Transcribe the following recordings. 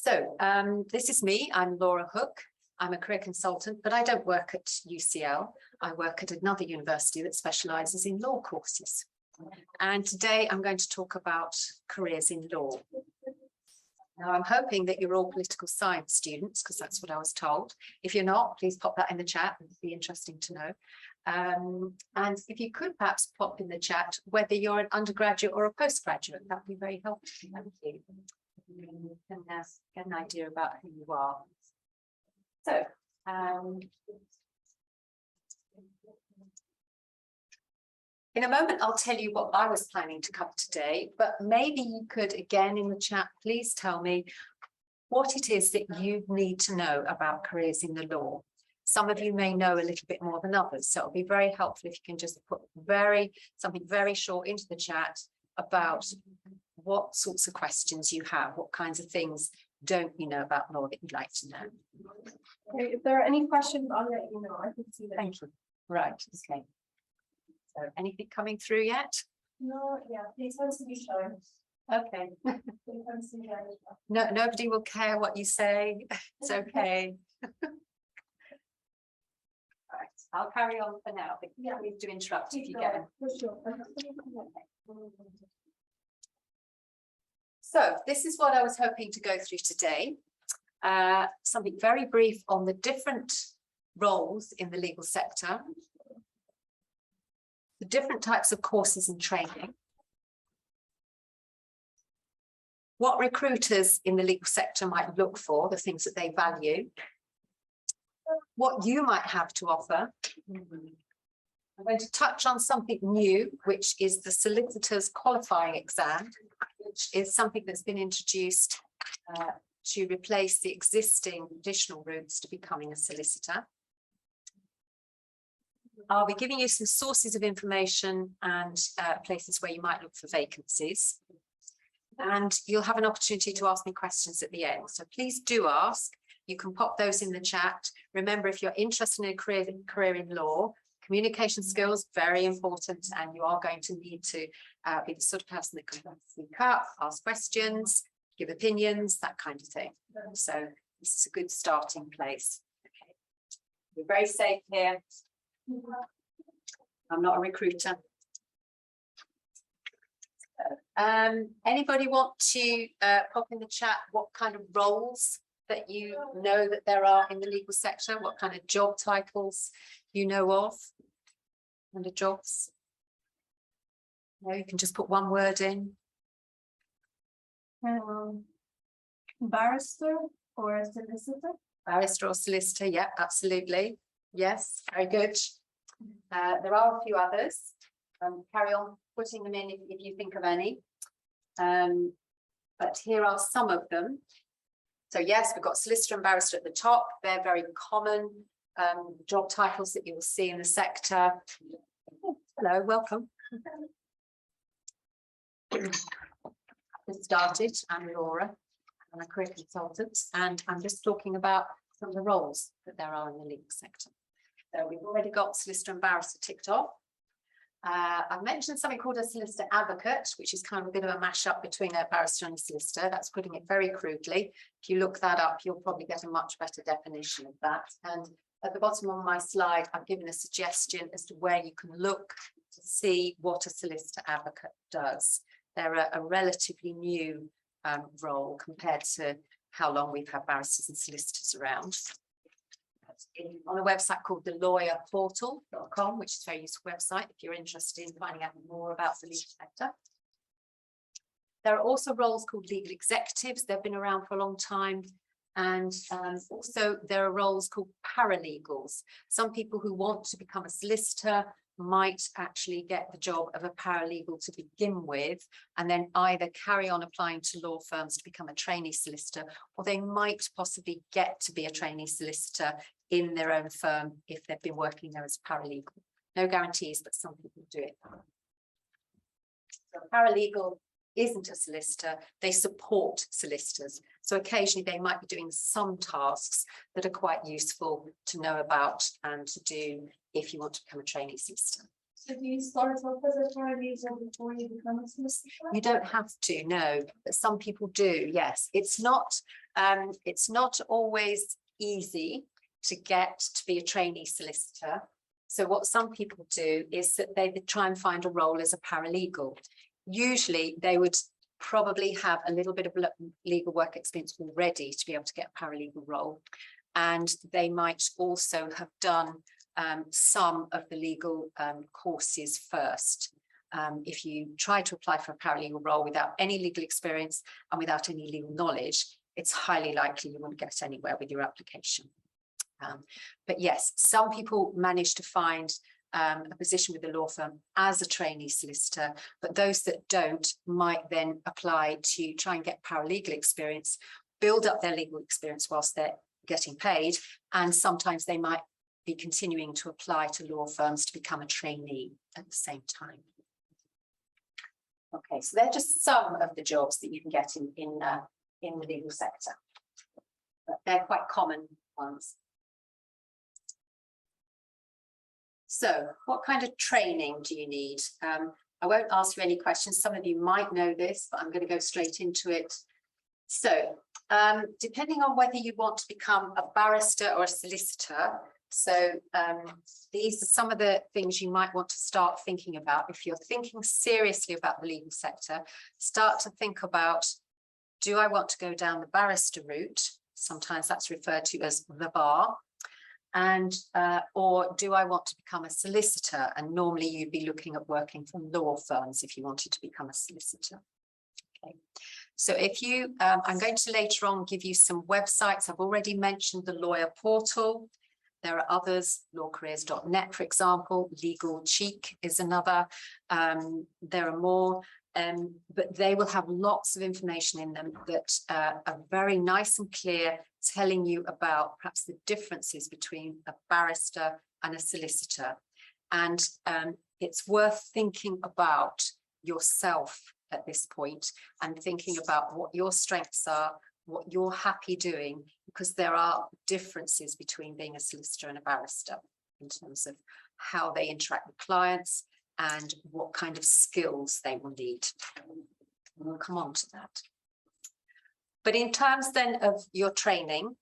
So this is me. I'm Laura Hook. I'm a career consultant, but I don't work at UCL. I work at another university that specialises in law courses. And today I'm going to talk about careers in law. Now, I'm hoping that you're all political science students, because that's what I was told. If you're not, please pop that in the chat. It would be interesting to know. And if you could perhaps pop in the chat whether you're an undergraduate or a postgraduate, that would be very helpful. Thank you. You can get an idea about who you are. So, in a moment, I'll tell you what I was planning to cover today, but maybe you could, again, in the chat, please tell me what it is that you need to know about careers in the law. Some of you may know a little bit more than others, so it'll be very helpful if you can just put something very short into the chat about what sorts of questions you have, what kinds of things don't you know about law that you'd like to know. Okay, if there are any questions, I'll let you know. I can see that. Thank you. Right, okay. So anything coming through yet? No, yeah, please tends to be shown. Okay. No, nobody will care what you say. It's okay. Right, I'll carry on for now, but yeah, please do interrupt if you get them. For sure. So this is what I was hoping to go through today. Something very brief on the different roles in the legal sector, the different types of courses and training, what recruiters in the legal sector might look for, the things that they value, what you might have to offer. I'm going to touch on something new, which is the Solicitors qualifying exam, which is something that's been introduced to replace the existing traditional routes to becoming a solicitor. I'll be giving you some sources of information and places where you might look for vacancies. And you'll have an opportunity to ask me questions at the end. So please do ask. You can pop those in the chat. Remember, if you're interested in a career in law, communication skills, very important, and you are going to need to be the sort of person that can speak up, ask questions, give opinions, that kind of thing. So this is a good starting place. Okay. You're very safe here. I'm not a recruiter. Anybody want to pop in the chat what kind of roles that you know that there are in the legal sector, what kind of job titles you know of under jobs? No, you can just put one word in. Barrister or solicitor? Barrister or solicitor, yeah, absolutely. Yes, very good. There are a few others. Carry on putting them in if you think of any. But here are some of them. So yes, we've got solicitor and barrister at the top. They're very common job titles that you will see in the sector. Hello, welcome. Just started. I'm Laura. I'm a career consultant, and I'm just talking about some of the roles that there are in the legal sector. So we've already got solicitor and barrister ticked off. I've mentioned something called a solicitor advocate, which is kind of a bit of a mashup between a barrister and a solicitor. That's putting it very crudely. If you look that up, you'll probably get a much better definition of that. And at the bottom of my slide, I've given a suggestion as to where you can look to see what a solicitor advocate does. They're a relatively new role compared to how long we've had barristers and solicitors around. On a website called thelawyerportal.com, which is a very useful website if you're interested in finding out more about the legal sector. There are also roles called legal executives. They've been around for a long time. And also there are roles called paralegals. Some people who want to become a solicitor might actually get the job of a paralegal to begin with, and then either carry on applying to law firms to become a trainee solicitor, or they might possibly get to be a trainee solicitor in their own firm if they've been working there as a paralegal. No guarantees, but some people do it. So a paralegal isn't a solicitor, they support solicitors. So occasionally they might be doing some tasks that are quite useful to know about and to do if you want to become a trainee solicitor. So do you start off as a paralegal before you become a solicitor? You don't have to, no, but some people do, yes. It's not always easy to get to be a trainee solicitor. So what some people do is that they try and find a role as a paralegal. Usually they would probably have a little bit of legal work experience already to be able to get a paralegal role. And they might also have done some of the legal courses first. If you try to apply for a paralegal role without any legal experience and without any legal knowledge, it's highly likely you won't get anywhere with your application. But yes, some people manage to find a position with a law firm as a trainee solicitor, but those that don't might then apply to try and get paralegal experience, build up their legal experience whilst they're getting paid, and sometimes they might be continuing to apply to law firms to become a trainee at the same time. Okay, so they're just some of the jobs that you can get in the legal sector, but they're quite common ones. So what kind of training do you need? I won't ask you any questions. Some of you might know this, but I'm going to go straight into it. So depending on whether you want to become a barrister or a solicitor, so these are some of the things you might want to start thinking about. If you're thinking seriously about the legal sector, start to think about, do I want to go down the barrister route? Sometimes that's referred to as the bar. And or do I want to become a solicitor? And normally you'd be looking at working for law firms if you wanted to become a solicitor. Okay. So if you, I'm going to later on give you some websites. I've already mentioned the lawyer portal. There are others, lawcareers.net, for example. Legal Cheek is another. There are more, but they will have lots of information in them that are very nice and clear, telling you about perhaps the differences between a barrister and a solicitor. And it's worth thinking about yourself at this point and thinking about what your strengths are, what you're happy doing, because there are differences between being a solicitor and a barrister in terms of how they interact with clients and what kind of skills they will need. We'll come on to that. But in terms then of your training,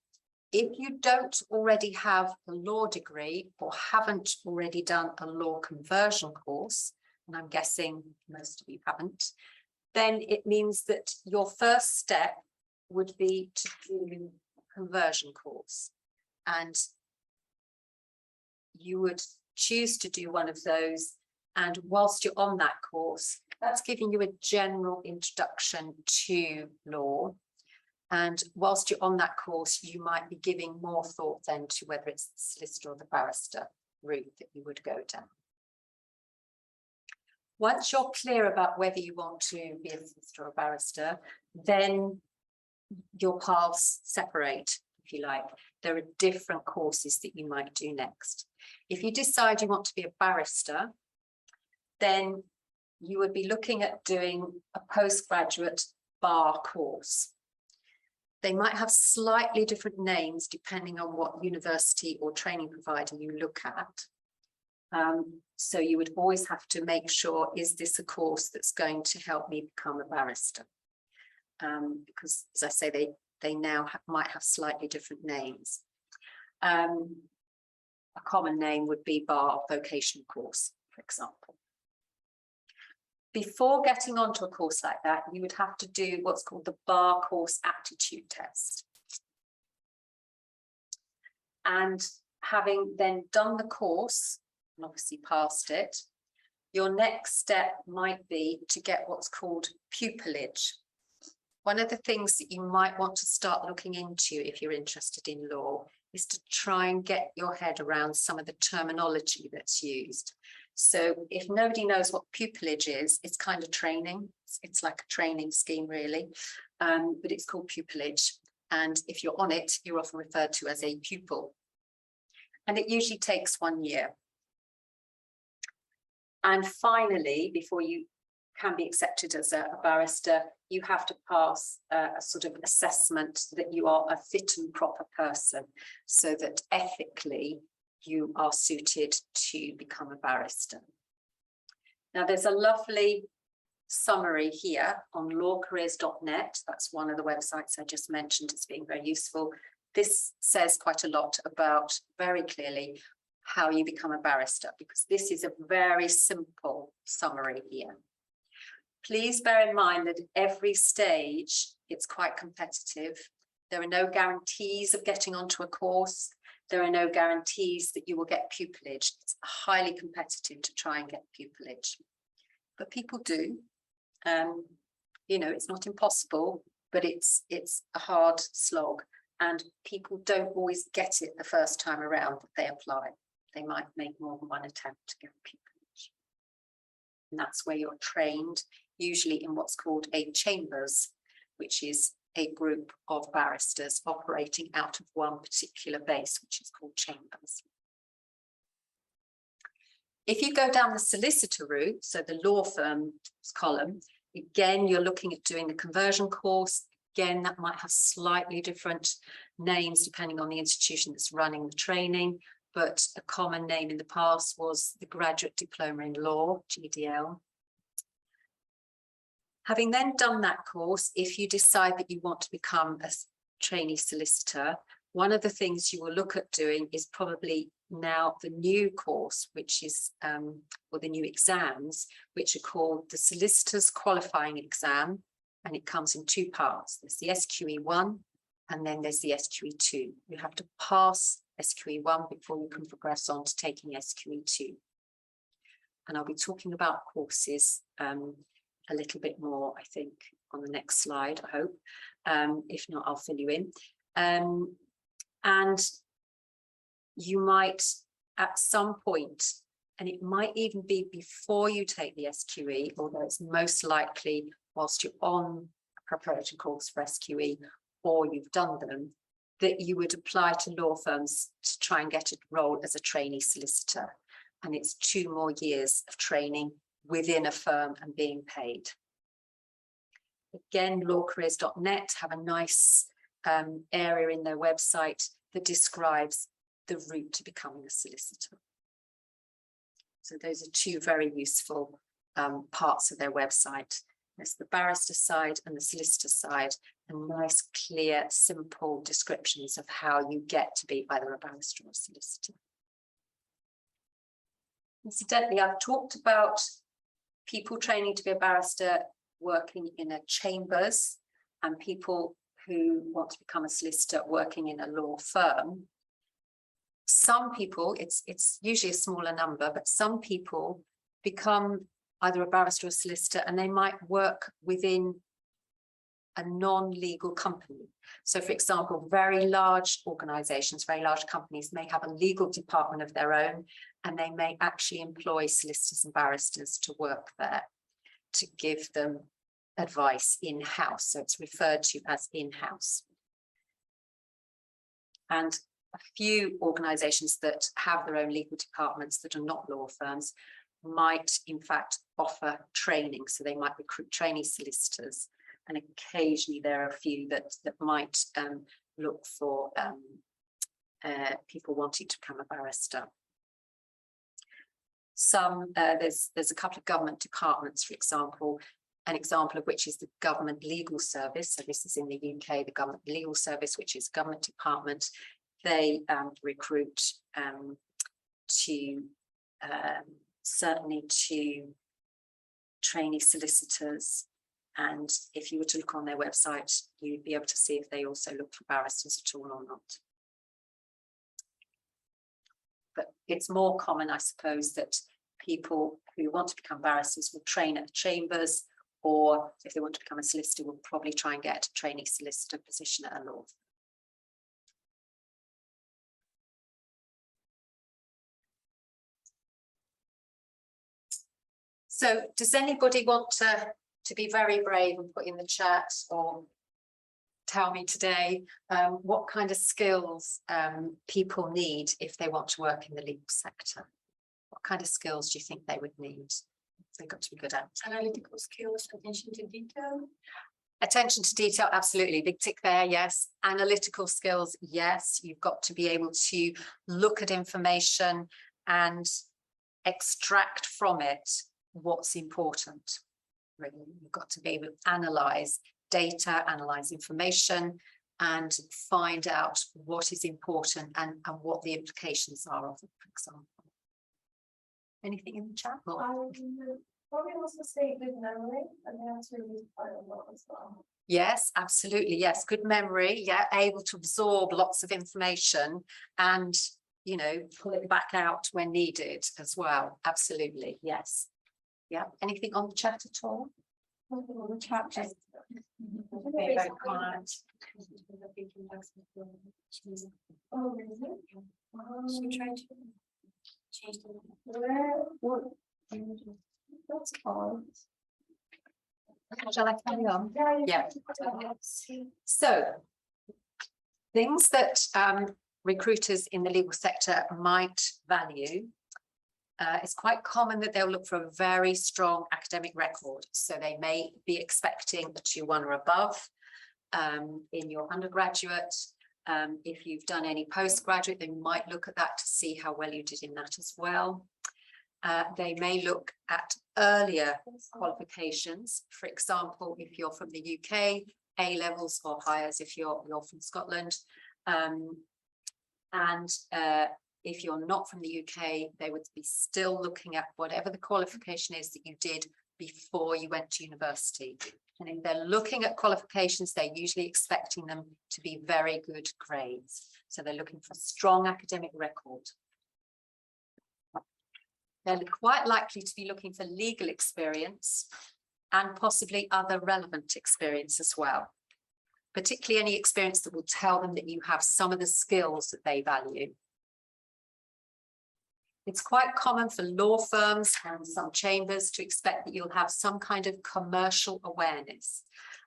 if you don't already have a law degree or haven't already done a law conversion course, and I'm guessing most of you haven't, then it means that your first step would be to do a conversion course. And you would choose to do one of those. And whilst you're on that course, that's giving you a general introduction to law. And whilst you're on that course, you might be giving more thought then to whether it's the solicitor or the barrister route that you would go down. Once you're clear about whether you want to be a solicitor or a barrister, then your paths separate, if you like. There are different courses that you might do next. If you decide you want to be a barrister, then you would be looking at doing a postgraduate bar course. They might have slightly different names depending on what university or training provider you look at. So you would always have to make sure, is this a course that's going to help me become a barrister? Because as I say, they now might have slightly different names. A common name would be bar vocational course, for example. Before getting onto a course like that, you would have to do what's called the bar course aptitude test. And having then done the course, and obviously passed it, your next step might be to get what's called pupillage. One of the things that you might want to start looking into if you're interested in law is to try and get your head around some of the terminology that's used. So if nobody knows what pupillage is, it's kind of training. It's like a training scheme, really, but it's called pupillage. And if you're on it, you're often referred to as a pupil. And it usually takes 1 year. And finally, before you can be accepted as a barrister, you have to pass a sort of assessment that you are a fit and proper person, so that ethically you are suited to become a barrister. Now, there's a lovely summary here on lawcareers.net. That's one of the websites I just mentioned as being very useful. This says quite a lot about, very clearly, how you become a barrister, because this is a very simple summary here. Please bear in mind that at every stage, it's quite competitive. There are no guarantees of getting onto a course. There are no guarantees that you will get pupillage. It's highly competitive to try and get pupillage. But people do. You know, it's not impossible, but it's a hard slog. And people don't always get it the first time around that they apply. They might make more than one attempt to get pupillage. And that's where you're trained, usually in what's called a chambers, which is a group of barristers operating out of one particular base, which is called chambers. If you go down the solicitor route, so the law firm column, again, you're looking at doing the conversion course. Again, that might have slightly different names depending on the institution that's running the training, but a common name in the past was the Graduate Diploma in Law, GDL. Having then done that course, if you decide that you want to become a trainee solicitor, one of the things you will look at doing is probably now the new course, which is, or the new exams, which are called the Solicitors Qualifying Exam, and it comes in two parts. There's the SQE1, and then there's the SQE2. You have to pass SQE1 before you can progress on to taking SQE2. And I'll be talking about courses a little bit more, I think, on the next slide, I hope. If not, I'll fill you in. And you might, at some point, and it might even be before you take the SQE, although it's most likely whilst you're on a preparatory course for SQE or you've done them, that you would apply to law firms to try and get a role as a trainee solicitor. And it's 2 more years of training within a firm and being paid. Again, lawcareers.net have a nice area in their website that describes the route to becoming a solicitor. So those are 2 very useful parts of their website. There's the barrister side and the solicitor side, and nice, clear, simple descriptions of how you get to be either a barrister or a solicitor. Incidentally, I've talked about people training to be a barrister working in a chambers and people who want to become a solicitor working in a law firm. Some people, it's usually a smaller number, but some people become either a barrister or a solicitor and they might work within a non-legal company. So for example, very large organizations, very large companies may have a legal department of their own, and they may actually employ solicitors and barristers to work there to give them advice in-house. So it's referred to as in-house. And a few organizations that have their own legal departments that are not law firms might in fact offer training. So they might recruit trainee solicitors, and occasionally there are a few that might look for people wanting to become a barrister. Some there's a couple of government departments, for example, an example of which is the Government Legal Service. So this is in the UK, the Government Legal Service, which is a government department. They recruit certainly to trainee solicitors, and if you were to look on their website, you'd be able to see if they also look for barristers at all or not. But it's more common, I suppose, that people who want to become barristers will train at the chambers, or if they want to become a solicitor, will probably try and get a trainee solicitor position at a law firm. So does anybody want to be very brave and put in the chat or tell me today what kind of skills people need if they want to work in the legal sector? What kind of skills do you think they would need? They've got to be good at. Analytical skills, attention to detail. Attention to detail, absolutely. Big tick there, yes. Analytical skills, yes. You've got to be able to look at information and extract from it what's important. Really, you've got to be able to analyze data, analyze information, and find out what is important and what the implications are of it, for example. Anything in the chat? Probably also say good memory, and that's really quite a lot as well. Yes, absolutely. Yes, good memory. Yeah, able to absorb lots of information and, you know, pull it back out when needed as well. Absolutely. Yes. Yeah. Anything on the chat at all? The chat just. Very quiet. Oh, really? She tried to change the. What? That's odd. Shall I carry on? Yeah. So, things that recruiters in the legal sector might value. It's quite common that they'll look for a very strong academic record. So they may be expecting a 2-1 or above in your undergraduate. If you've done any postgraduate, they might look at that to see how well you did in that as well. They may look at earlier qualifications. For example, if you're from the UK, A levels or higher if you're from Scotland. If you're not from the UK, they would be still looking at whatever the qualification is that you did before you went to university. And if they're looking at qualifications, they're usually expecting them to be very good grades. So they're looking for a strong academic record. They're quite likely to be looking for legal experience and possibly other relevant experience as well, particularly any experience that will tell them that you have some of the skills that they value. It's quite common for law firms and some chambers to expect that you'll have some kind of commercial awareness.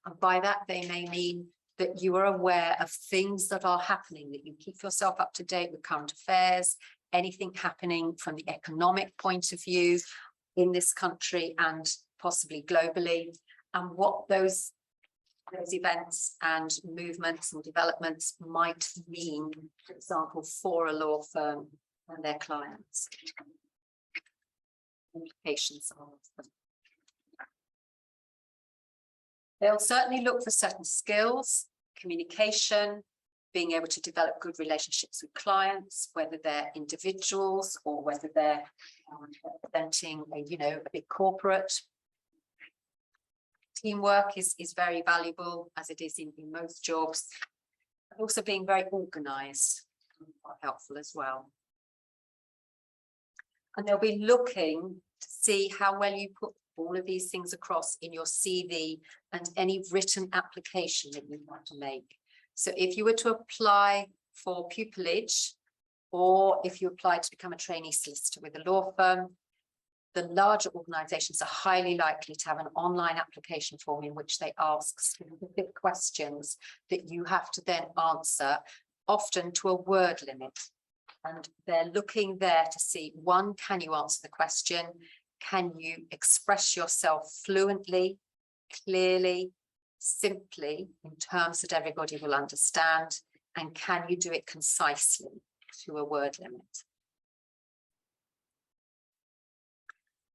And by that, they may mean that you are aware of things that are happening, that you keep yourself up to date with current affairs, anything happening from the economic point of view in this country and possibly globally, and what those events and movements and developments might mean, for example, for a law firm and their clients. Implications of them. They'll certainly look for certain skills, communication, being able to develop good relationships with clients, whether they're individuals or whether they're representing a big corporate. Teamwork is very valuable, as it is in most jobs. Also being very organized, quite helpful as well. And they'll be looking to see how well you put all of these things across in your CV and any written application that you want to make. So if you were to apply for pupillage, or if you applied to become a trainee solicitor with a law firm, the larger organizations are highly likely to have an online application form in which they ask specific questions that you have to then answer, often to a word limit. And they're looking there to see, one, can you answer the question? Can you express yourself fluently, clearly, simply, in terms that everybody will understand? And can you do it concisely to a word limit?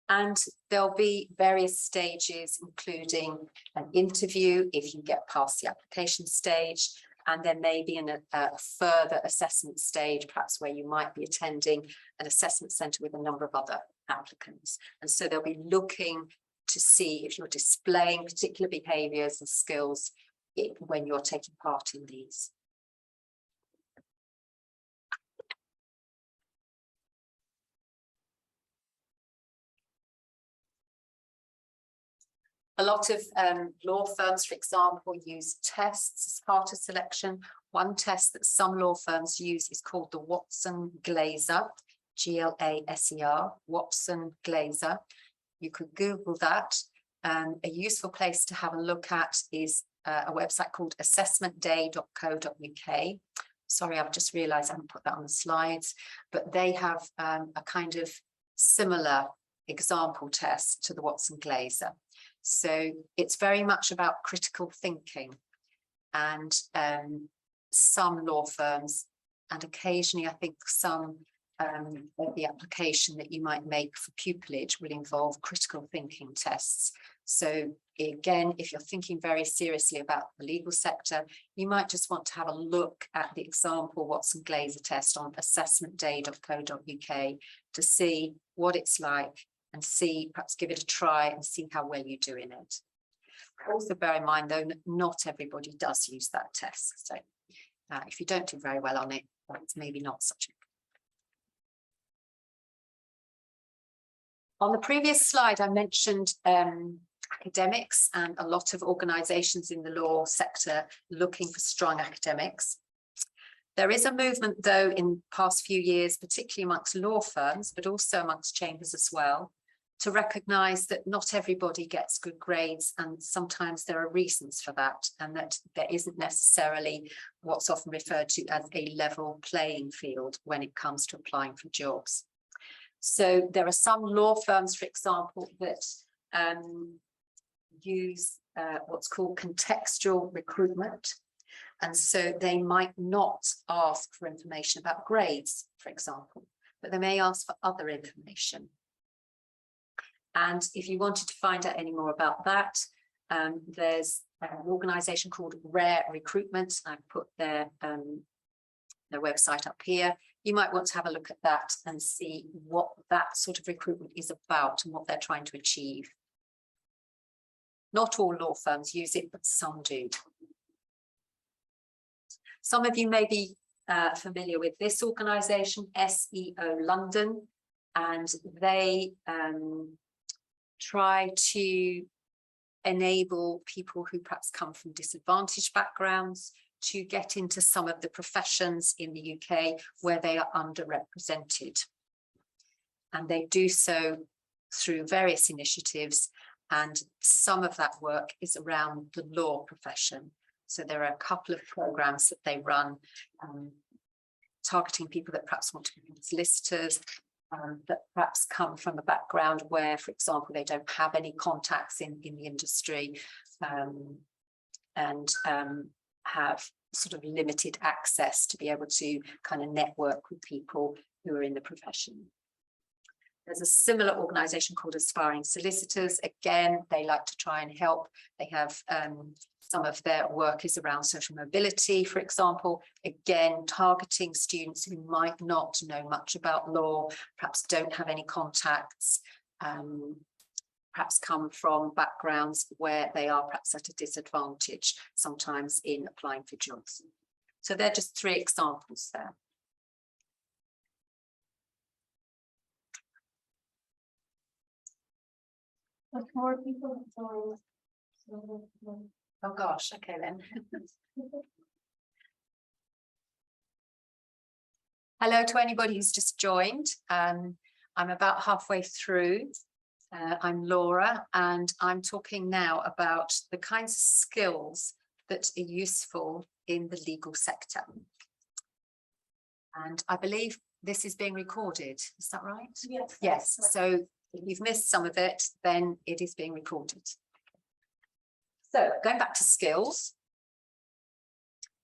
And there'll be various stages, including an interview if you get past the application stage. And there may be a further assessment stage, perhaps where you might be attending an assessment centre with a number of other applicants. And so they'll be looking to see if you're displaying particular behaviours and skills when you're taking part in these. A lot of law firms, for example, use tests as part of selection. One test that some law firms use is called the Watson-Glaser, G-L-A-S-E-R, Watson-Glaser. You could Google that. A useful place to have a look at is a website called assessmentday.co.uk. Sorry, I've just realised I haven't put that on the slides, but they have a kind of similar example test to the Watson-Glaser. So it's very much about critical thinking, and some law firms, and occasionally I think some of the application that you might make for pupillage will involve critical thinking tests. So again, if you're thinking very seriously about the legal sector, you might just want to have a look at the example Watson Glaser test on assessmentday.co.uk to see what it's like and see, perhaps give it a try and see how well you do in it. Also bear in mind though, that not everybody does use that test. So if you don't do very well on it, well, it's maybe not such a. On the previous slide, I mentioned academics and a lot of organisations in the law sector looking for strong academics. There is a movement, though, in the past few years, particularly amongst law firms, but also amongst chambers as well, to recognise that not everybody gets good grades, and sometimes there are reasons for that, and that there isn't necessarily what's often referred to as a level playing field when it comes to applying for jobs. So there are some law firms, for example, that use what's called contextual recruitment. And so they might not ask for information about grades, for example, but they may ask for other information. And if you wanted to find out any more about that, there's an organisation called Rare Recruitment. I've put their website up here. You might want to have a look at that and see what that sort of recruitment is about and what they're trying to achieve. Not all law firms use it, but some do. Some of you may be familiar with this organisation, SEO London, and they try to enable people who perhaps come from disadvantaged backgrounds to get into some of the professions in the UK where they are underrepresented. And they do so through various initiatives, and some of that work is around the law profession. So there are a couple of programs that they run targeting people that perhaps want to become solicitors, that perhaps come from a background where, for example, they don't have any contacts in the industry and have sort of limited access to be able to kind of network with people who are in the profession. There's a similar organisation called Aspiring Solicitors. Again, they like to try and help. They have some of their work is around social mobility, for example, again, targeting students who might not know much about law, perhaps don't have any contacts, perhaps come from backgrounds where they are perhaps at a disadvantage, sometimes in applying for jobs. So they're just 3 examples there. But more people join. Oh gosh, okay then. Hello to anybody who's just joined. I'm about halfway through. I'm Laura, and I'm talking now about the kinds of skills that are useful in the legal sector. And I believe this is being recorded, is that right? Yes. Yes, so if you've missed some of it, then it is being recorded. So going back to skills,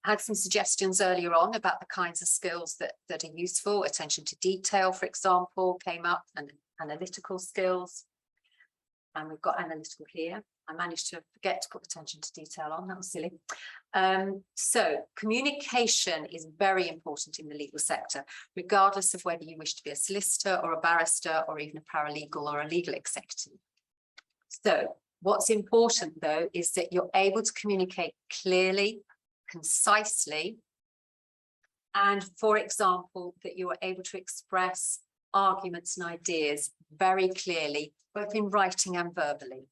I had some suggestions earlier on about the kinds of skills that are useful. Attention to detail, for example, came up, and analytical skills. And we've got analytical here. I managed to forget to put attention to detail on, that was silly. So communication is very important in the legal sector, regardless of whether you wish to be a solicitor or a barrister or even a paralegal or a legal executive. So what's important, though, is that you're able to communicate clearly, concisely, and, for example, that you are able to express arguments and ideas very clearly, both in writing and verbally.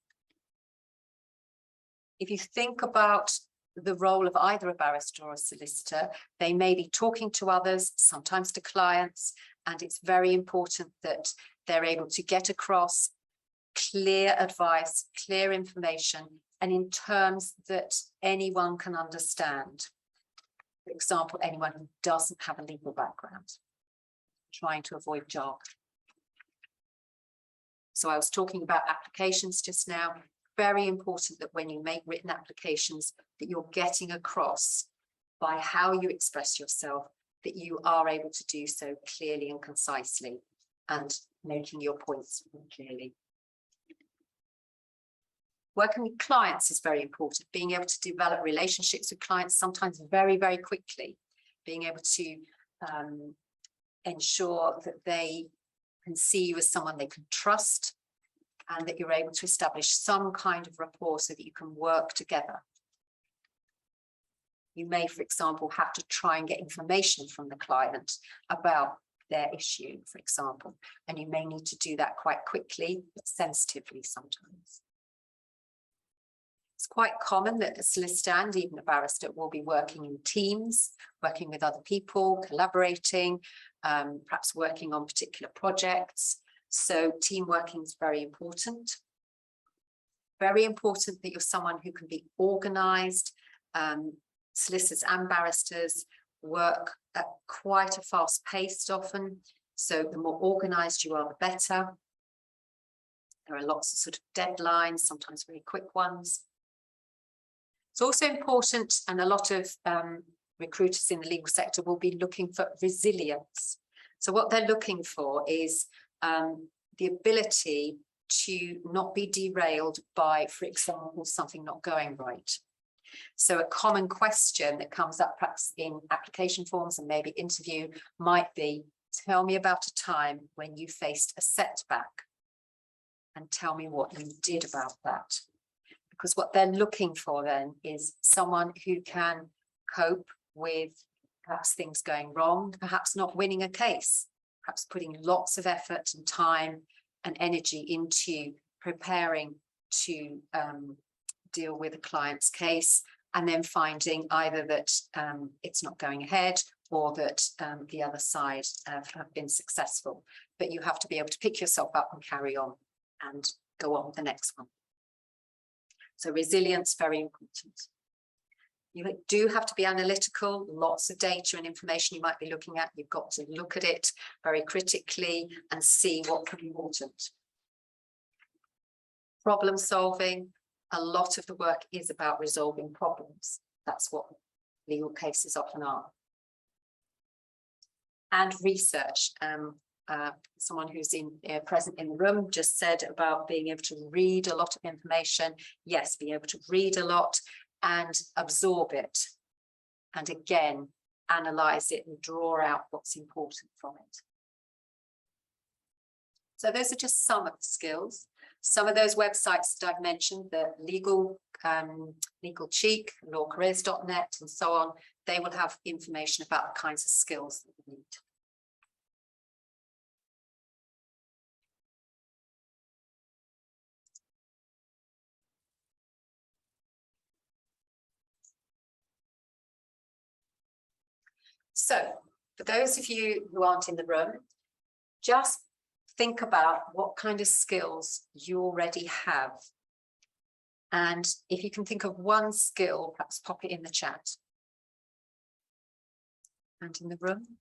If you think about the role of either a barrister or a solicitor, they may be talking to others, sometimes to clients, and it's very important that they're able to get across clear advice, clear information, and in terms that anyone can understand. For example, anyone who doesn't have a legal background, trying to avoid jargon. So I was talking about applications just now. Very important that when you make written applications, that you're getting across by how you express yourself, that you are able to do so clearly and concisely and making your points clearly. Working with clients is very important, being able to develop relationships with clients, sometimes very, very quickly, being able to ensure that they can see you as someone they can trust, and that you're able to establish some kind of rapport so that you can work together. You may, for example, have to try and get information from the client about their issue, for example, and you may need to do that quite quickly, but sensitively sometimes. It's quite common that a solicitor and even a barrister will be working in teams, working with other people, collaborating, perhaps working on particular projects. So team working is very important. Very important that you're someone who can be organised. Solicitors and barristers work at quite a fast pace often. So the more organised you are, the better. There are lots of sort of deadlines, sometimes very quick ones. It's also important, and a lot of recruiters in the legal sector will be looking for resilience. So what they're looking for is the ability to not be derailed by, for example, something not going right. So a common question that comes up perhaps in application forms and maybe interview might be, tell me about a time when you faced a setback and tell me what you did about that. Because what they're looking for then is someone who can cope with perhaps things going wrong, perhaps not winning a case, perhaps putting lots of effort and time and energy into preparing to deal with a client's case, and then finding either that it's not going ahead or that the other side have been successful. But you have to be able to pick yourself up and carry on and go on with the next one. So resilience, very important. You do have to be analytical, lots of data and information you might be looking at. You've got to look at it very critically and see what's important. Problem solving, a lot of the work is about resolving problems. That's what legal cases often are. And research. Someone who's present in the room just said about being able to read a lot of information. Yes, be able to read a lot and absorb it. And again, analyze it and draw out what's important from it. So those are just some of the skills. Some of those websites that I've mentioned, the Legal Cheek, lawcareers.net and so on, they will have information about the kinds of skills that you need. So for those of you who aren't in the room, just think about what kind of skills you already have. And if you can think of one skill, perhaps pop it in the chat. And in the room?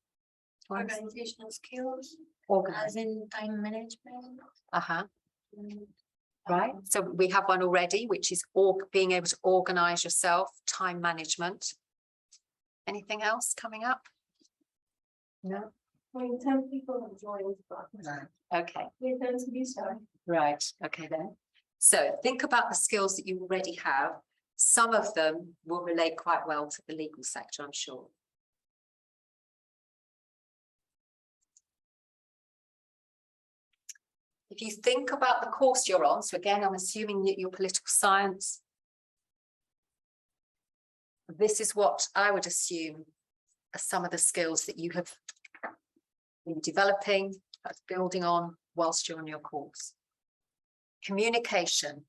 Organizational skills, as in time management. Right, so we have one already, which is being able to organize yourself, time management. Anything else coming up? No? I mean, 10 people have joined, but Okay. we tend to be shy. Right, okay then. So think about the skills that you already have. Some of them will relate quite well to the legal sector, I'm sure. If you think about the course you're on, so again, I'm assuming that you're political science. This is what I would assume are some of the skills that you have been developing, building on whilst you're on your course. Communication,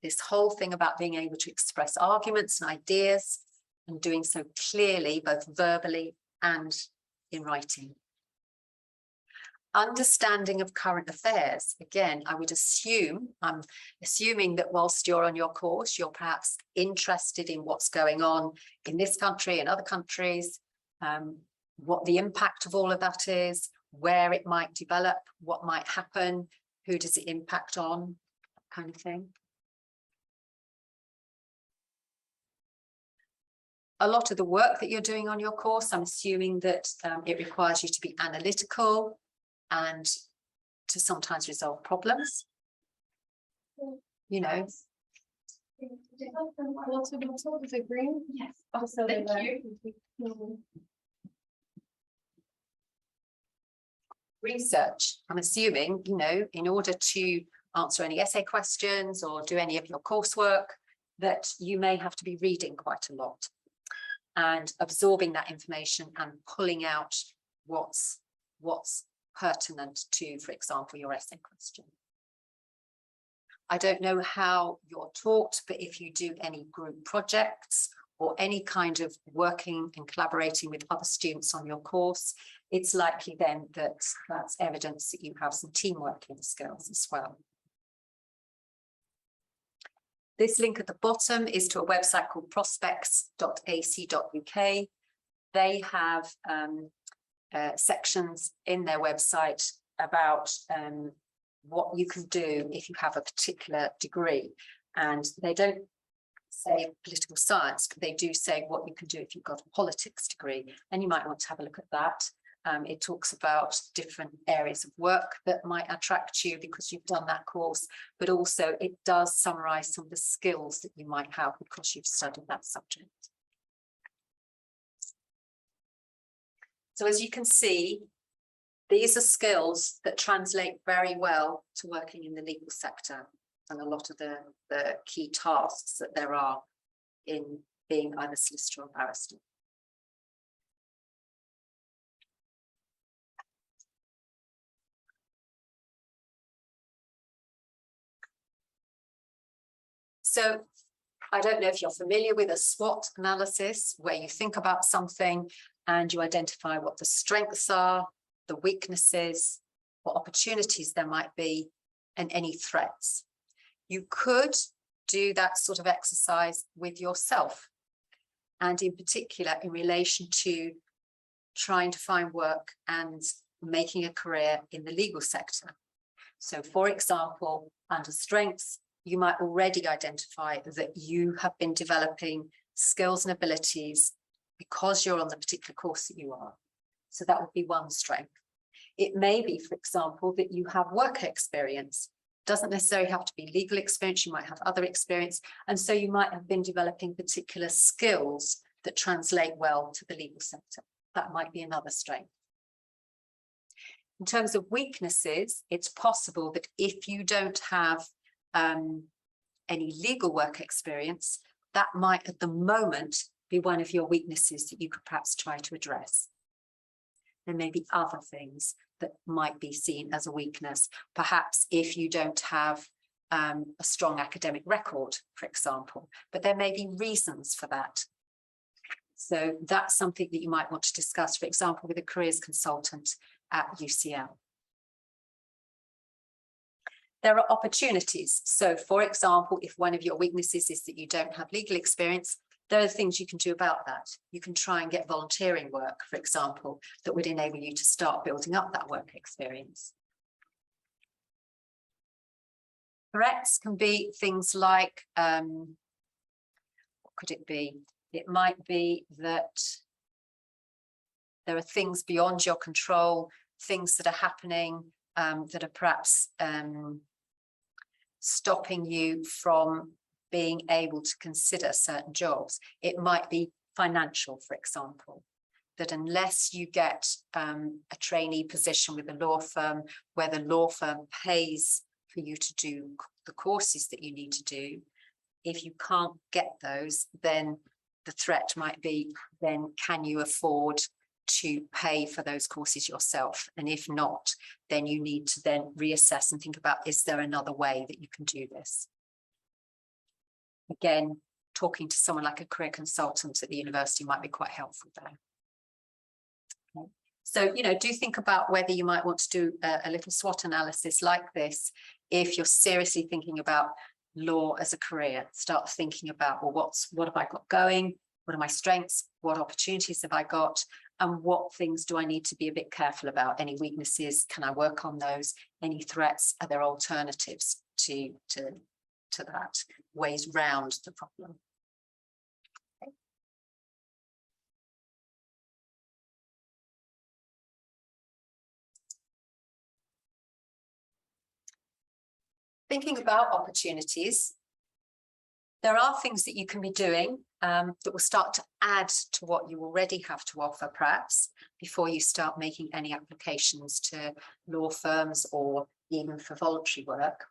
this whole thing about being able to express arguments and ideas and doing so clearly, both verbally and in writing. Understanding of current affairs. Again, I would assume, I'm assuming that whilst you're on your course, you're perhaps interested in what's going on in this country and other countries, what the impact of all of that is, where it might develop, what might happen, who does it impact on, that kind of thing. A lot of the work that you're doing on your course, I'm assuming that it requires you to be analytical and to sometimes resolve problems. You know, Water bottle, is it green? Yes. Also, Thank you. research, I'm assuming, you know, in order to answer any essay questions or do any of your coursework, that you may have to be reading quite a lot and absorbing that information and pulling out what's pertinent to, for example, your essay question. I don't know how you're taught, but if you do any group projects or any kind of working and collaborating with other students on your course, it's likely then that that's evidence that you have some teamwork skills as well. This link at the bottom is to a website called prospects.ac.uk. They have sections in their website about what you can do if you have a particular degree. And they don't say political science, but they do say what you can do if you've got a politics degree. And you might want to have a look at that. It talks about different areas of work that might attract you because you've done that course, but also it does summarize some of the skills that you might have because you've studied that subject. So as you can see, these are skills that translate very well to working in the legal sector and a lot of the key tasks that there are in being either solicitor or barrister. So I don't know if you're familiar with a SWOT analysis, where you think about something and you identify what the strengths are, the weaknesses, what opportunities there might be, and any threats. You could do that sort of exercise with yourself, and in particular in relation to trying to find work and making a career in the legal sector. So for example, under strengths, you might already identify that you have been developing skills and abilities because you're on the particular course that you are. So that would be one strength. It may be, for example, that you have work experience. Doesn't necessarily have to be legal experience, you might have other experience. And so you might have been developing particular skills that translate well to the legal sector. That might be another strength. In terms of weaknesses, it's possible that if you don't have any legal work experience, that might at the moment be one of your weaknesses that you could perhaps try to address. There may be other things that might be seen as a weakness. Perhaps if you don't have a strong academic record, for example, but there may be reasons for that. So that's something that you might want to discuss, for example, with a careers consultant at UCL. There are opportunities. So for example, if one of your weaknesses is that you don't have legal experience, there are things you can do about that. You can try and get volunteering work, for example, that would enable you to start building up that work experience. Threats can be things like, what could it be? It might be that there are things beyond your control, things that are happening that are perhaps stopping you from being able to consider certain jobs. It might be financial, for example, that unless you get a trainee position with a law firm where the law firm pays for you to do the courses that you need to do, if you can't get those, then the threat might be, then can you afford to pay for those courses yourself? And if not, then you need to then reassess and think about, is there another way that you can do this? Again, talking to someone like a career consultant at the university might be quite helpful there. Okay. So, you know, do think about whether you might want to do a little SWOT analysis like this if you're seriously thinking about law as a career. Start thinking about, well, what have I got going? What are my strengths? What opportunities have I got? And what things do I need to be a bit careful about? Any weaknesses? Can I work on those? Any threats? Are there alternatives to that? Ways round the problem? Okay. Thinking about opportunities, there are things that you can be doing that will start to add to what you already have to offer, perhaps, before you start making any applications to law firms or even for voluntary work.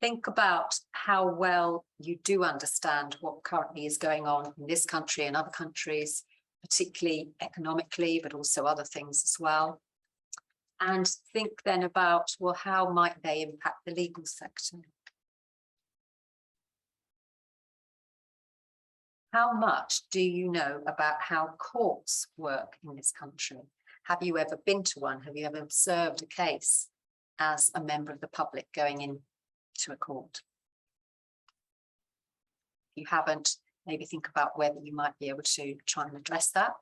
Think about how well you do understand what currently is going on in this country and other countries, particularly economically, but also other things as well. And think then about, well, how might they impact the legal sector? How much do you know about how courts work in this country? Have you ever been to one? Have you ever observed a case as a member of the public going into a court? If you haven't, maybe think about whether you might be able to try and address that.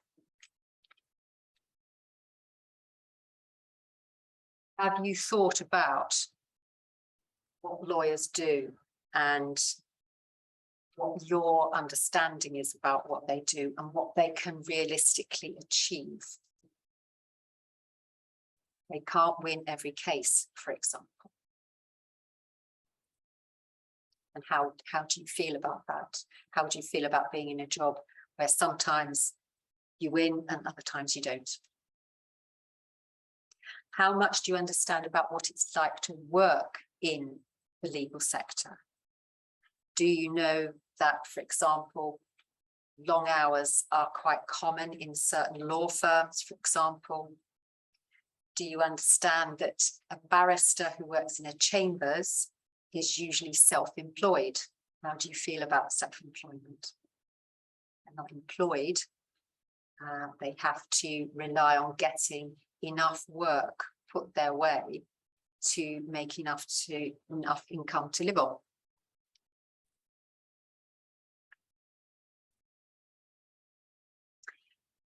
Have you thought about what lawyers do and what your understanding is about what they do and what they can realistically achieve? They can't win every case, for example. And how do you feel about that? How do you feel about being in a job where sometimes you win and other times you don't? How much do you understand about what it's like to work in the legal sector? Do you know that, for example, long hours are quite common in certain law firms, for example? Do you understand that a barrister who works in a chambers is usually self-employed? How do you feel about self-employment? They're not employed. They have to rely on getting enough work put their way to make enough income to live on.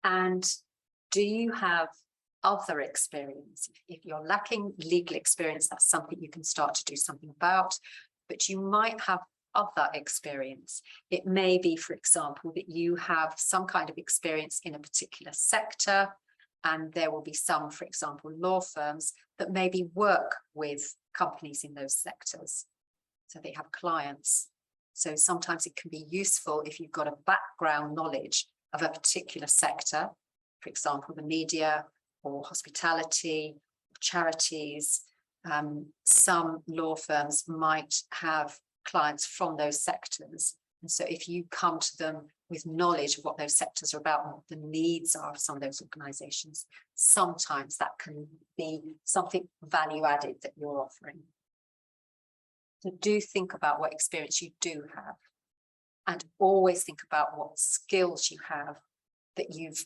And do you have other experience? If you're lacking legal experience, that's something you can start to do something about, but you might have other experience. It may be, for example, that you have some kind of experience in a particular sector, and there will be some, for example, law firms that maybe work with companies in those sectors. So they have clients. So sometimes it can be useful if you've got a background knowledge of a particular sector, for example, the media or hospitality, charities. Some law firms might have clients from those sectors. And so if you come to them with knowledge of what those sectors are about and what the needs are of some of those organizations, sometimes that can be something value added that you're offering. So do think about what experience you do have, and always think about what skills you have that you've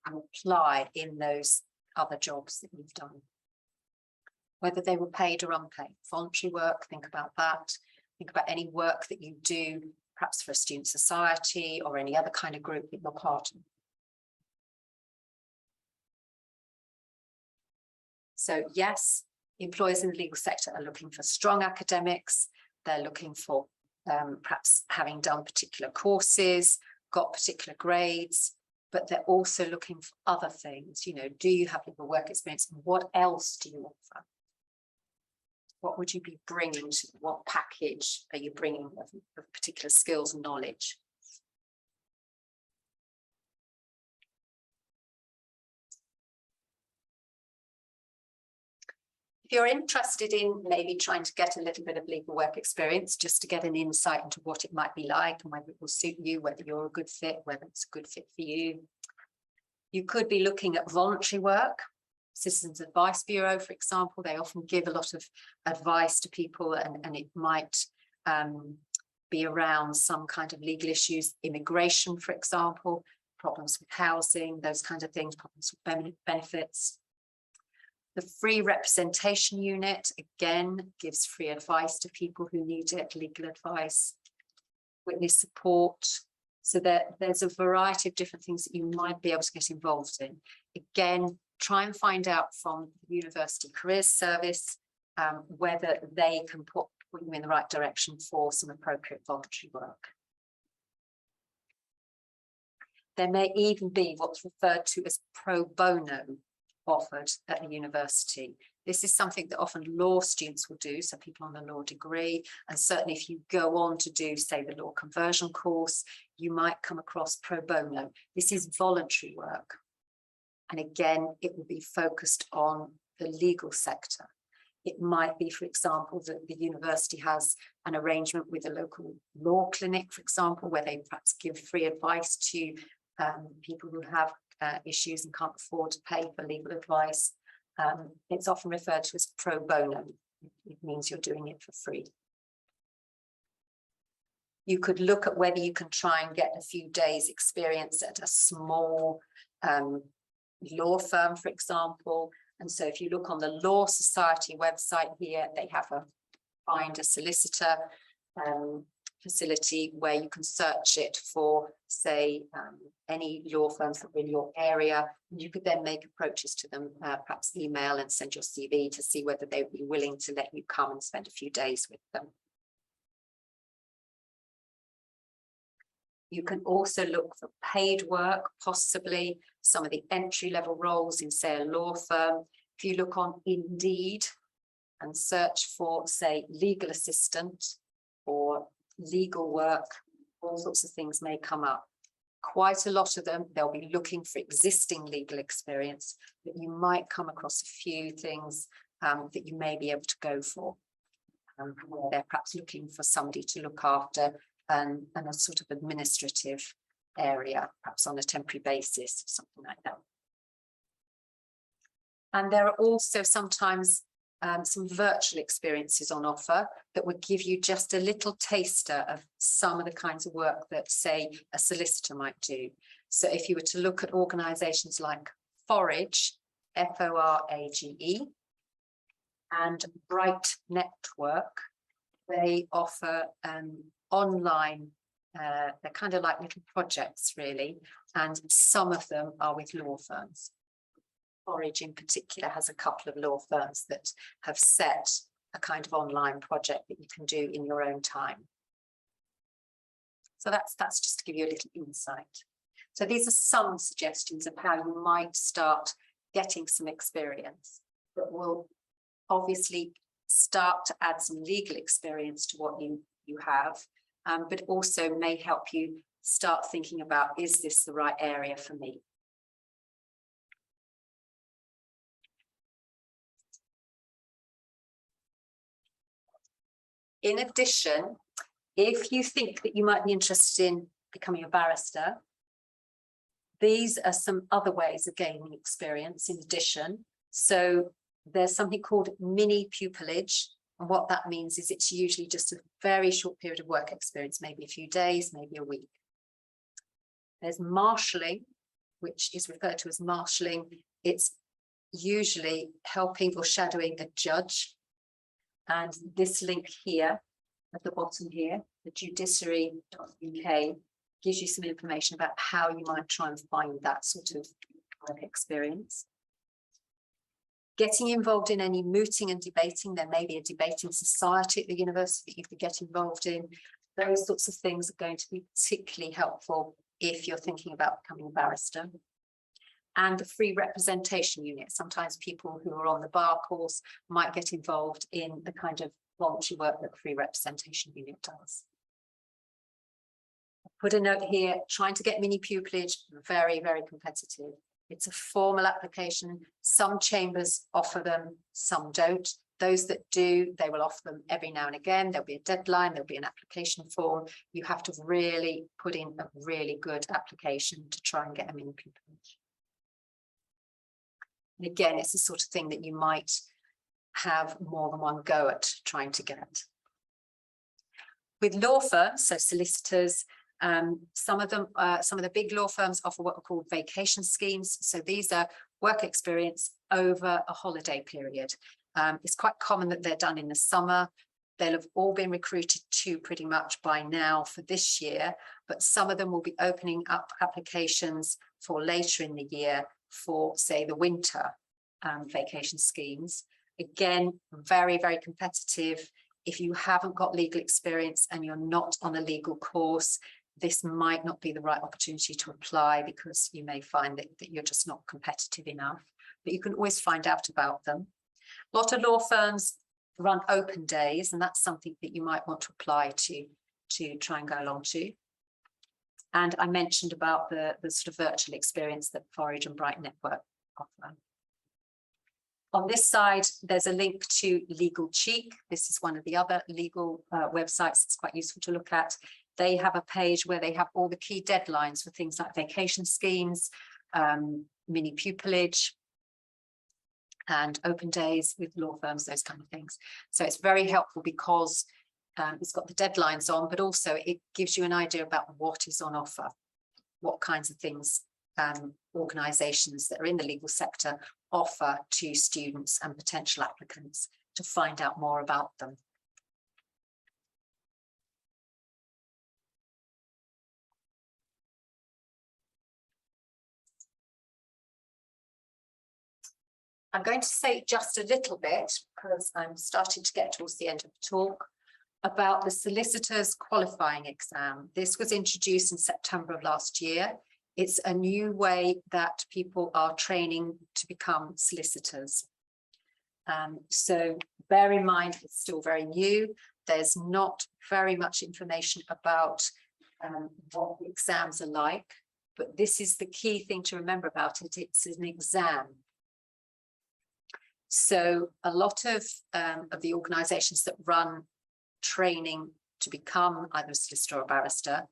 applied in those other jobs that you've done. Whether they were paid or unpaid. Voluntary work, think about that. Think about any work that you do, perhaps for a student society or any other kind of group that you're part of. So yes, employers in the legal sector are looking for strong academics. They're looking for perhaps having done particular courses, got particular grades, but they're also looking for other things. You know, do you have legal work experience? What else do you offer? What would you be bringing to, what package are you bringing of particular skills and knowledge? If you're interested in maybe trying to get a little bit of legal work experience, just to get an insight into what it might be like and whether it will suit you, whether you're a good fit, whether it's a good fit for you, you could be looking at voluntary work. Citizens Advice Bureau, for example, they often give a lot of advice to people, and it might be around some kind of legal issues, immigration, for example, problems with housing, those kinds of things, problems with benefits. The Free Representation Unit, again, gives free advice to people who need it, legal advice, witness support. So there's a variety of different things that you might be able to get involved in. Again, try and find out from the University Careers Service whether they can put you in the right direction for some appropriate voluntary work. There may even be what's referred to as pro bono offered at the university. This is something that often law students will do, so people on a law degree, and certainly if you go on to do, say, the law conversion course, you might come across pro bono. This is voluntary work. And again, it will be focused on the legal sector. It might be, for example, that the university has an arrangement with a local law clinic, for example, where they perhaps give free advice to people who have issues and can't afford to pay for legal advice. It's often referred to as pro bono. It means you're doing it for free. You could look at whether you can try and get a few days experience at a small law firm, for example. And so if you look on the Law Society website here, they have a find a solicitor facility where you can search it for, say, any law firms that are in your area. You could then make approaches to them, perhaps email and send your CV to see whether they would be willing to let you come and spend a few days with them. You can also look for paid work, possibly some of the entry-level roles in, say, a law firm. If you look on Indeed and search for, say, legal assistant or legal work, all sorts of things may come up. Quite a lot of them, they'll be looking for existing legal experience, but you might come across a few things that you may be able to go for. Where they're perhaps looking for somebody to look after and a sort of administrative area, perhaps on a temporary basis, something like that. And there are also sometimes some virtual experiences on offer that would give you just a little taster of some of the kinds of work that, say, a solicitor might do. So if you were to look at organisations like Forage, Forage, and Bright Network, they offer online, they're kind of like little projects, really, and some of them are with law firms. Forage in particular has a couple of law firms that have set a kind of online project that you can do in your own time. So that's just to give you a little insight. So these are some suggestions of how you might start getting some experience that will obviously start to add some legal experience to what you have, but also may help you start thinking about, is this the right area for me? In addition, if you think that you might be interested in becoming a barrister, these are some other ways of gaining experience in addition. So there's something called mini pupillage. And what that means is it's usually just a very short period of work experience, maybe a few days, maybe a week. There's marshalling, which is referred to as marshalling. It's usually helping or shadowing a judge. And this link here at the bottom here, the judiciary.uk, gives you some information about how you might try and find that sort of work experience. Getting involved in any mooting and debating, there may be a debating society at the university that you could get involved in. Those sorts of things are going to be particularly helpful if you're thinking about becoming a barrister. And the free representation unit. Sometimes people who are on the bar course might get involved in the kind of voluntary work that the free representation unit does. Put a note here, trying to get mini pupillage, very, very competitive. It's a formal application. Some chambers offer them, some don't. Those that do, they will offer them every now and again. There'll be a deadline, there'll be an application form. You have to really put in a really good application to try and get a mini pupillage. And again, it's the sort of thing that you might have more than one go at trying to get. With law firms, so solicitors, some of the big law firms offer what are called vacation schemes. So these are work experience over a holiday period. It's quite common that they're done in the summer. They'll have all been recruited to pretty much by now for this year, but some of them will be opening up applications for later in the year for, say, the winter vacation schemes. Again, very, very competitive. If you haven't got legal experience and you're not on a legal course, this might not be the right opportunity to apply because you may find that you're just not competitive enough, but you can always find out about them. A lot of law firms run open days, and that's something that you might want to apply to try and go along to. And I mentioned about the sort of virtual experience that Forage and Bright Network offer. On this side, there's a link to Legal Cheek. This is one of the other legal websites that's quite useful to look at. They have a page where they have all the key deadlines for things like vacation schemes, mini pupillage, and open days with law firms, those kind of things. So it's very helpful because it's got the deadlines on, but also it gives you an idea about what is on offer, what kinds of things organisations that are in the legal sector offer to students and potential applicants to find out more about them. I'm going to say just a little bit, because I'm starting to get towards the end of the talk, about the Solicitors qualifying exam. This was introduced in September of last year. It's a new way that people are training to become solicitors. So bear in mind, it's still very new. There's not very much information about what the exams are like, but this is the key thing to remember about it. It's an exam. So a lot of the organisations that run training to become either a solicitor or a barrister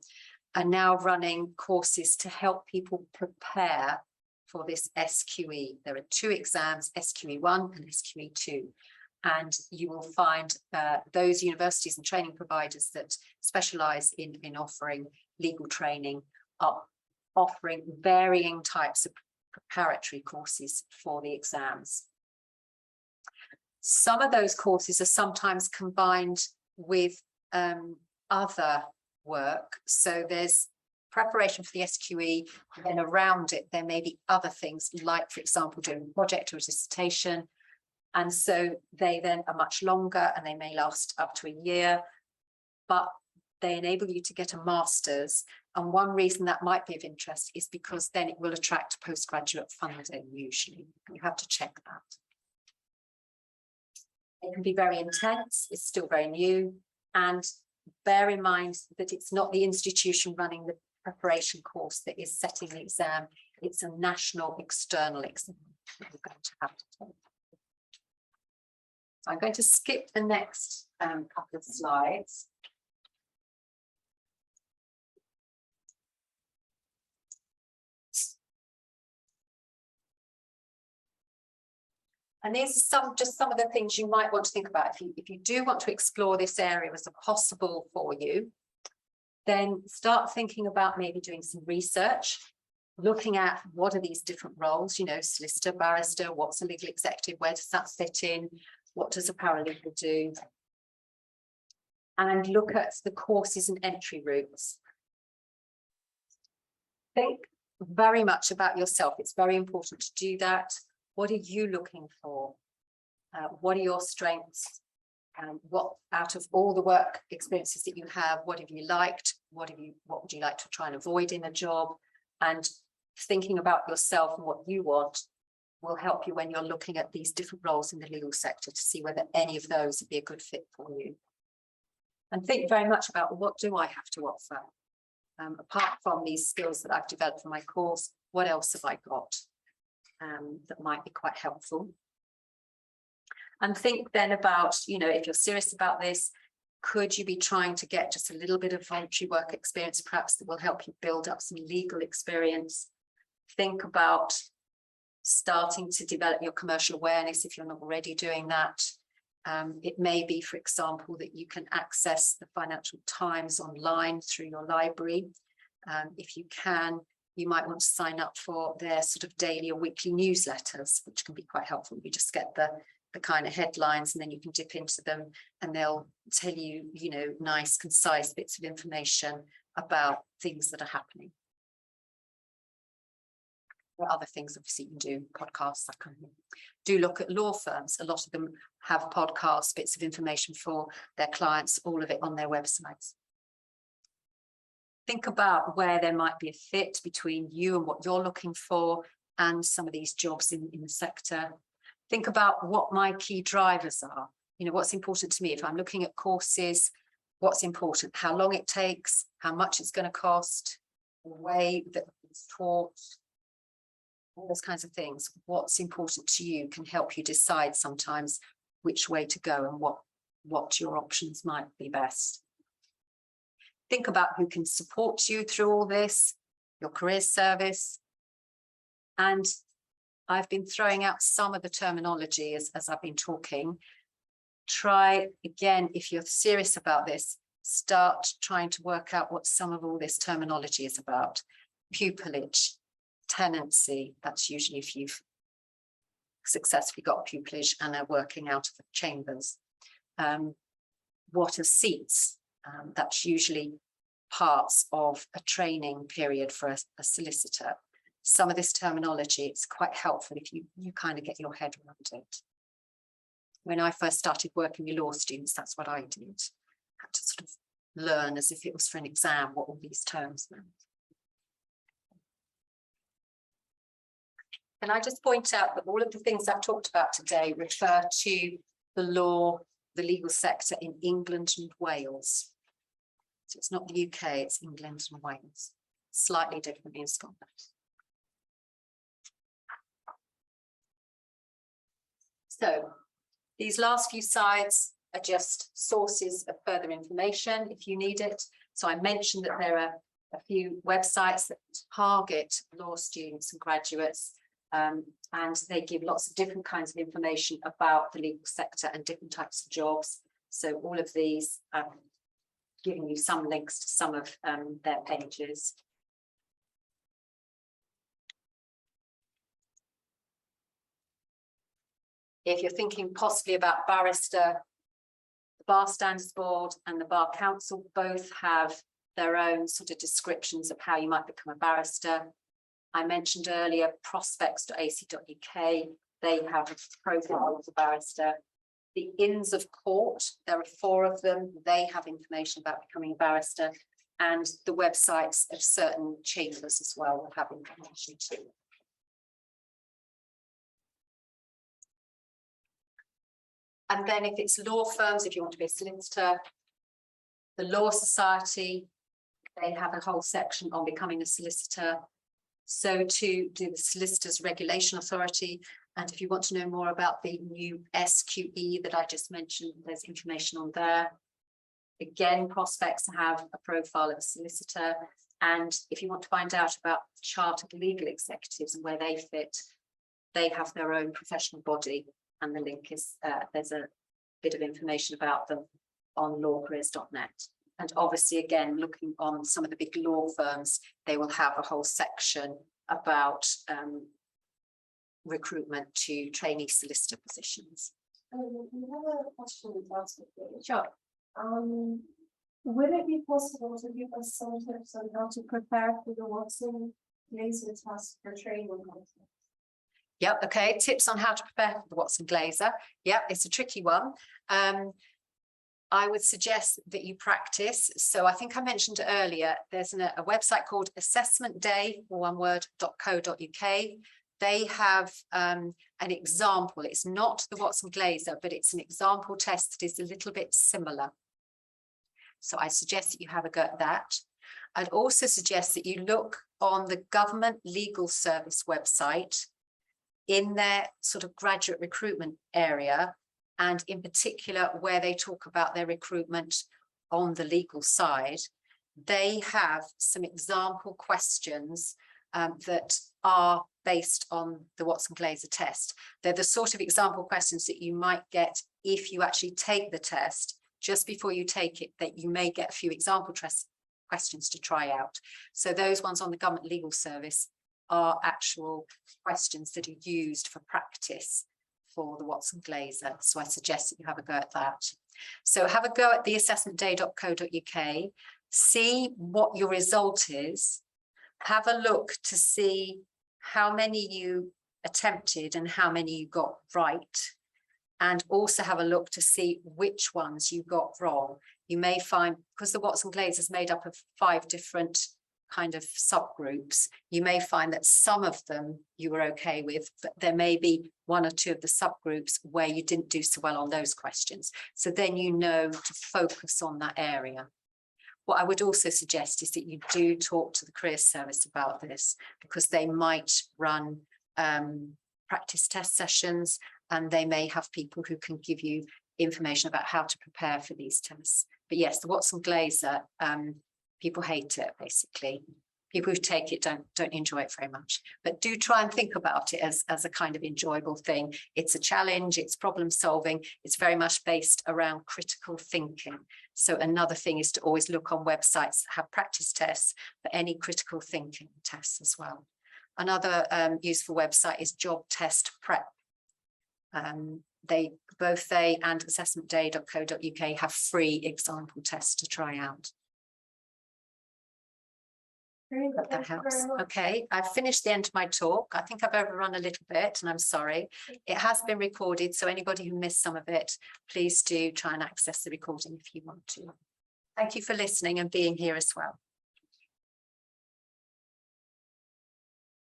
are now running courses to help people prepare for this SQE. There are two exams, SQE1 and SQE2. And you will find those universities and training providers that specialise in offering legal training are offering varying types of preparatory courses for the exams. Some of those courses are sometimes combined with other work. So there's preparation for the SQE, and then around it, there may be other things like, for example, doing a project or a dissertation. And so they then are much longer and they may last up to a year, but they enable you to get a master's. And one reason that might be of interest is because then it will attract postgraduate funding usually. You have to check that. It can be very intense, it's still very new, and bear in mind that it's not the institution running the preparation course that is setting the exam, it's a national external exam that you're going to have to take. So I'm going to skip the next couple of slides. And these are just some of the things you might want to think about. If you do want to explore this area as a possible for you, then start thinking about maybe doing some research, looking at what are these different roles, you know, solicitor, barrister, what's a legal executive, where does that fit in, what does a paralegal do? And look at the courses and entry routes. Think very much about yourself. It's very important to do that. What are you looking for? What are your strengths? What out of all the work experiences that you have, what have you liked? What would you like to try and avoid in a job? And thinking about yourself and what you want will help you when you're looking at these different roles in the legal sector to see whether any of those would be a good fit for you. And think very much about, what do I have to offer? Apart from these skills that I've developed for my course, what else have I got that might be quite helpful? And think then about, you know, if you're serious about this, could you be trying to get just a little bit of voluntary work experience, perhaps, that will help you build up some legal experience? Think about starting to develop your commercial awareness if you're not already doing that. It may be, for example, that you can access the Financial Times online through your library. If you can, you might want to sign up for their sort of daily or weekly newsletters, which can be quite helpful. You just get the kind of headlines and then you can dip into them and they'll tell you, you know, nice, concise bits of information about things that are happening. There are other things, obviously, you can do, podcasts, that kind of thing. Do look at law firms. A lot of them have podcasts, bits of information for their clients, all of it on their websites. Think about where there might be a fit between you and what you're looking for and some of these jobs in the sector. Think about what my key drivers are. You know, what's important to me. If I'm looking at courses, what's important, how long it takes, how much it's going to cost, the way that it's taught, all those kinds of things. What's important to you can help you decide sometimes which way to go and what your options might be best. Think about who can support you through all this, your career service. And I've been throwing out some of the terminology as I've been talking. Try again, if you're serious about this, start trying to work out what some of all this terminology is about. Pupillage, tenancy, that's usually if you've successfully got pupillage and are working out of the chambers. What are seats? That's usually parts of a training period for a solicitor. Some of this terminology, it's quite helpful if you kind of get your head around it. When I first started working with law students, that's what I did. I had to sort of learn as if it was for an exam what all these terms meant. Can I just point out that all of the things I've talked about today refer to the law, the legal sector in England and Wales. So it's not the UK, it's England and Wales. Slightly different in Scotland. So these last few slides are just sources of further information if you need it. So I mentioned that there are a few websites that target law students and graduates, and they give lots of different kinds of information about the legal sector and different types of jobs. So all of these giving you some links to some of their pages. If you're thinking possibly about Barrister, the Bar Standards Board and the Bar Council both have their own sort of descriptions of how you might become a barrister. I mentioned earlier prospects.ac.uk, they have a profile of the barrister. The Inns of Court, there are 4 of them, they have information about becoming a barrister, and the websites of certain chambers as well will have information too. And then if it's law firms, if you want to be a solicitor, the Law Society, they have a whole section on becoming a solicitor. So too do the Solicitors Regulation Authority. And if you want to know more about the new SQE that I just mentioned, there's information on there. Again, prospects have a profile of a solicitor. And if you want to find out about chartered legal executives and where they fit, they have their own professional body. And the link is, there's a bit of information about them on lawcareers.net. And obviously, again, looking on some of the big law firms, they will have a whole section about recruitment to trainee solicitor positions. We have a question to ask you. Sure. Would it be possible to give us some tips on how to prepare for the Watson Glaser test for training? Yep, okay, tips on how to prepare for the Watson Glaser. Yep, it's a tricky one. I would suggest that you practice. So I think I mentioned earlier, there's a website called assessmentday.co.uk. They have an example. It's not the Watson Glaser, but it's an example test that is a little bit similar. So I suggest that you have a go at that. I'd also suggest that you look on the Government Legal Service website in their sort of graduate recruitment area, and in particular where they talk about their recruitment on the legal side. They have some example questions that are based on the Watson Glaser test. They're the sort of example questions that you might get if you actually take the test. Just before you take it, that you may get a few example questions to try out. So those ones on the Government Legal Service are actual questions that are used for practice for the Watson Glaser. So I suggest that you have a go at that. So have a go at the assessmentday.co.uk, see what your result is, have a look to see how many you attempted and how many you got right, and also have a look to see which ones you got wrong. You may find, because the Watson Glaser is made up of 5 different kind of subgroups, you may find that some of them you were okay with, but there may be one or two of the subgroups where you didn't do so well on those questions. So then you know to focus on that area. What I would also suggest is that you do talk to the Careers Service about this, because they might run practice test sessions, and they may have people who can give you information about how to prepare for these tests. But yes, the Watson Glaser, people hate it, basically. People who take it don't enjoy it very much, but do try and think about it as a kind of enjoyable thing. It's a challenge, it's problem solving, it's very much based around critical thinking. So another thing is to always look on websites that have practice tests for any critical thinking tests as well. Another useful website is Job Test Prep. Both they and assessmentday.co.uk have free example tests to try out. That helps. Okay, I've finished the end of my talk. I think I've overrun a little bit, and I'm sorry. It has been recorded, so anybody who missed some of it, please do try and access the recording if you want to. Thank you for listening and being here as well.